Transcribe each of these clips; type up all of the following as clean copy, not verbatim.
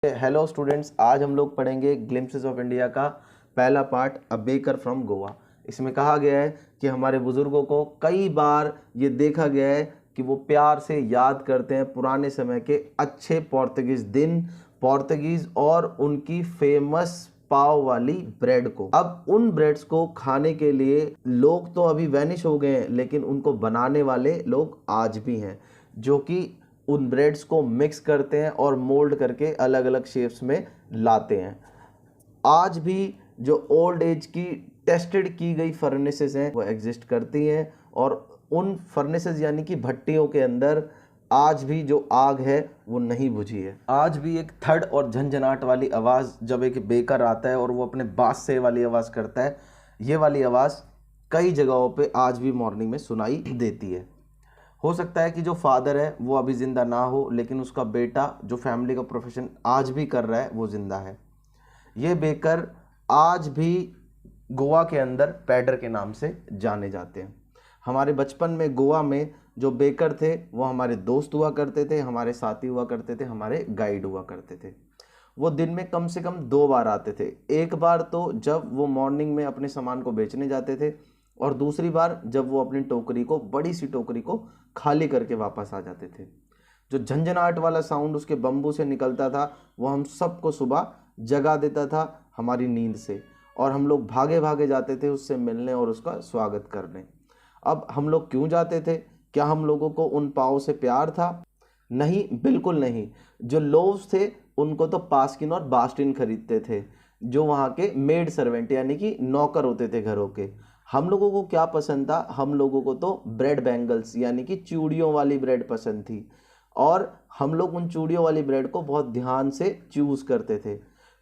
Hello students, आज हम लोग पढ़ेंगे ग्लिम्पसेस ऑफ इंडिया का पहला part a baker from Goa. इसमें कहा गया है कि हमारे बुजुर्गों को कई बार ये देखा गया है कि वो प्यार से याद करते हैं पुराने समय के अच्छे पोर्तुगीज दिन, पोर्तुगीज और उनकी फेमस पाव वाली ब्रेड को। अब उन ब्रेड्स को खाने के लिए लोग तो अभी वैनिश हो गए हैं, लेकिन उनको बनाने वाले लोग आज भी हैं, जो कि उन ब्रेड्स को मिक्स करते हैं और मोल्ड करके अलग अलग शेप्स में लाते हैं। आज भी जो ओल्ड एज की टेस्टेड की गई फर्नेसेस हैं वो एग्जिस्ट करती हैं, और उन फर्नेसेस यानी कि भट्टियों के अंदर आज भी जो आग है वो नहीं बुझी है। आज भी एक थर्ड और झंझनाट वाली आवाज़ जब एक बेकर आता है और वो अपने बास से वाली आवाज़ करता है, ये वाली आवाज़ कई जगहों पे आज भी मॉर्निंग में सुनाई देती है। हो सकता है कि जो फादर है वो अभी ज़िंदा ना हो, लेकिन उसका बेटा जो फैमिली का प्रोफेशन आज भी कर रहा है वो ज़िंदा है। ये बेकर आज भी गोवा के अंदर पैडर के नाम से जाने जाते हैं। हमारे बचपन में गोवा में जो बेकर थे वो हमारे दोस्त हुआ करते थे, हमारे साथी हुआ करते थे, हमारे गाइड हुआ करते थे। वो दिन में कम से कम 2 बार आते थे। एक बार तो जब वो मॉर्निंग में अपने सामान को बेचने जाते थे, और दूसरी बार जब वो अपनी टोकरी को, बड़ी सी टोकरी को खाली करके वापस आ जाते थे। जो झंझनाहट वाला साउंड उसके बम्बू से निकलता था वो हम सबको सुबह जगा देता था हमारी नींद से, और हम लोग भागे भागे जाते थे उससे मिलने और उसका स्वागत करने। अब हम लोग क्यों जाते थे? क्या हम लोगों को उन पाव से प्यार था? नहीं, बिल्कुल नहीं। जो लोव्स थे उनको तो पास्किन और बास्टिन खरीदते थे, जो वहाँ के मेड सर्वेंट यानी कि नौकर होते थे घरों के। हम लोगों को क्या पसंद था? हम लोगों को तो ब्रेड बैंगल्स यानी कि चूड़ियों वाली ब्रेड पसंद थी, और हम लोग उन चूड़ियों वाली ब्रेड को बहुत ध्यान से चूज़ करते थे।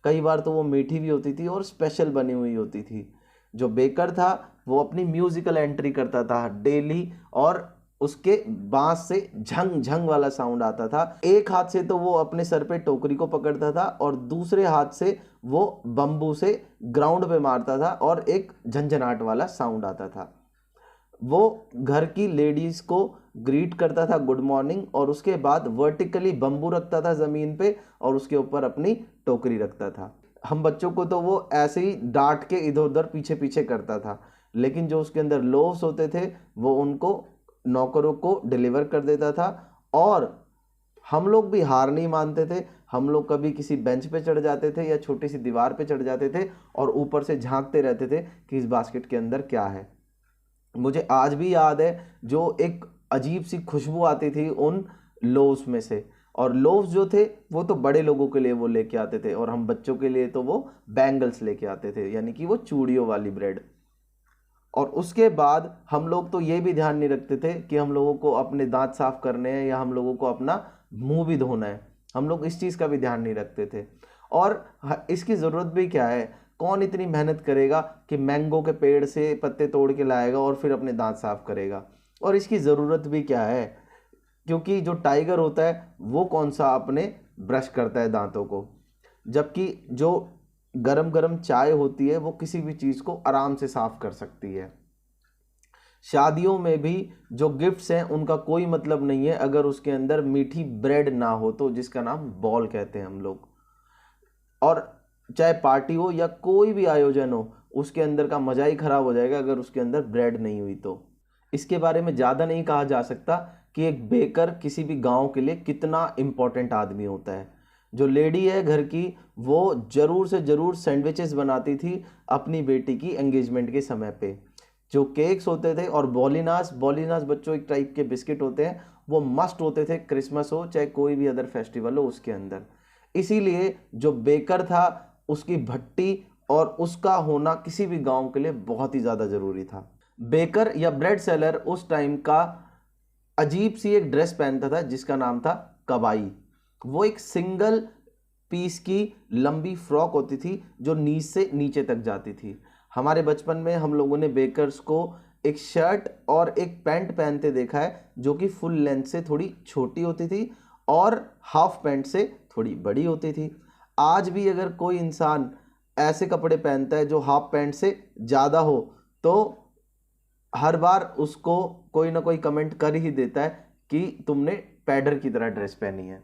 कई बार तो वो मीठी भी होती थी और स्पेशल बनी हुई होती थी। जो बेकर था वो अपनी म्यूजिकल एंट्री करता था डेली, और उसके बांस से झंग झंग वाला साउंड आता था। एक हाथ से तो वो अपने सर पे टोकरी को पकड़ता था और दूसरे हाथ से वो बम्बू से ग्राउंड पे मारता था, और एक झंझनाट वाला साउंड आता था। वो घर की लेडीज को ग्रीट करता था गुड मॉर्निंग, और उसके बाद वर्टिकली बम्बू रखता था ज़मीन पे और उसके ऊपर अपनी टोकरी रखता था। हम बच्चों को तो वो ऐसे ही डांट के इधर उधर पीछे पीछे करता था, लेकिन जो उसके अंदर लोव्स होते थे वो उनको, नौकरों को डिलीवर कर देता था। और हम लोग भी हार नहीं मानते थे। हम लोग कभी किसी बेंच पे चढ़ जाते थे या छोटी सी दीवार पे चढ़ जाते थे और ऊपर से झांकते रहते थे कि इस बास्केट के अंदर क्या है। मुझे आज भी याद है जो एक अजीब सी खुशबू आती थी उन लोव्स में से। और लोव्स जो थे वो तो बड़े लोगों के लिए वो लेके आते थे, और हम बच्चों के लिए तो वो बैंगल्स लेके आते थे, यानी कि वो चूड़ियों वाली ब्रेड। और उसके बाद हम लोग तो ये भी ध्यान नहीं रखते थे कि हम लोगों को अपने दांत साफ करने हैं या हम लोगों को अपना मुंह भी धोना है। हम लोग इस चीज़ का भी ध्यान नहीं रखते थे। और इसकी ज़रूरत भी क्या है? कौन इतनी मेहनत करेगा कि मैंगो के पेड़ से पत्ते तोड़ के लाएगा और फिर अपने दांत साफ करेगा? और इसकी ज़रूरत भी क्या है? क्योंकि जो टाइगर होता है वो कौन सा अपने ब्रश करता है दांतों को, जबकि जो गरम गरम चाय होती है वो किसी भी चीज़ को आराम से साफ कर सकती है। शादियों में भी जो गिफ्ट्स हैं उनका कोई मतलब नहीं है अगर उसके अंदर मीठी ब्रेड ना हो, तो जिसका नाम बॉल कहते हैं हम लोग। और चाहे पार्टी हो या कोई भी आयोजन हो, उसके अंदर का मज़ा ही खराब हो जाएगा अगर उसके अंदर ब्रेड नहीं हुई तो। इसके बारे में ज़्यादा नहीं कहा जा सकता कि एक बेकर किसी भी गांव के लिए कितना इम्पोर्टेंट आदमी होता है। जो लेडी है घर की, वो ज़रूर से ज़रूर सैंडविचेस बनाती थी अपनी बेटी की एंगेजमेंट के समय पे। जो केक्स होते थे, और बॉलिनास, बॉलिनास बच्चों एक टाइप के बिस्किट होते हैं, वो मस्ट होते थे क्रिसमस हो चाहे कोई भी अदर फेस्टिवल हो उसके अंदर। इसीलिए जो बेकर था उसकी भट्टी और उसका होना किसी भी गांव के लिए बहुत ही ज़्यादा ज़रूरी था। बेकर या ब्रेड सेलर उस टाइम का अजीब सी एक ड्रेस पहनता था जिसका नाम था कबाई। वो एक सिंगल पीस की लंबी फ्रॉक होती थी जो नीज से नीचे तक जाती थी। हमारे बचपन में हम लोगों ने बेकर्स को एक शर्ट और एक पैंट पहनते देखा है जो कि फुल लेंथ से थोड़ी छोटी होती थी और हाफ पैंट से थोड़ी बड़ी होती थी। आज भी अगर कोई इंसान ऐसे कपड़े पहनता है जो हाफ पैंट से ज़्यादा हो, तो हर बार उसको कोई ना कोई कमेंट कर ही देता है कि तुमने पैडर की तरह ड्रेस पहनी है।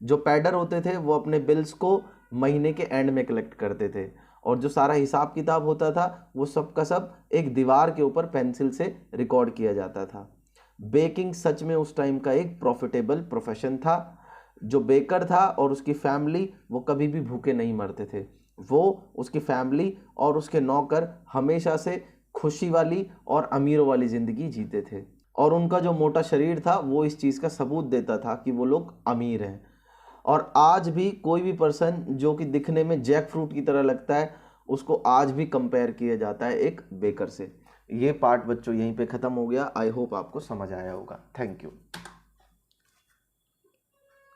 जो पैडर होते थे वो अपने बिल्स को महीने के एंड में कलेक्ट करते थे, और जो सारा हिसाब किताब होता था वो सब का सब एक दीवार के ऊपर पेंसिल से रिकॉर्ड किया जाता था। बेकिंग सच में उस टाइम का एक प्रॉफिटेबल प्रोफेशन था। जो बेकर था और उसकी फैमिली वो कभी भी भूखे नहीं मरते थे। वो, उसकी फैमिली और उसके नौकर हमेशा से खुशी वाली और अमीरों वाली ज़िंदगी जीते थे, और उनका जो मोटा शरीर था वो इस चीज़ का सबूत देता था कि वो लोग अमीर हैं। और आज भी कोई भी पर्सन जो कि दिखने में जैक फ्रूट की तरह लगता है, उसको आज भी कंपेयर किया जाता है एक बेकर से। ये पार्ट बच्चों यहीं पे ख़त्म हो गया। आई होप आपको समझ आया होगा। Thank you.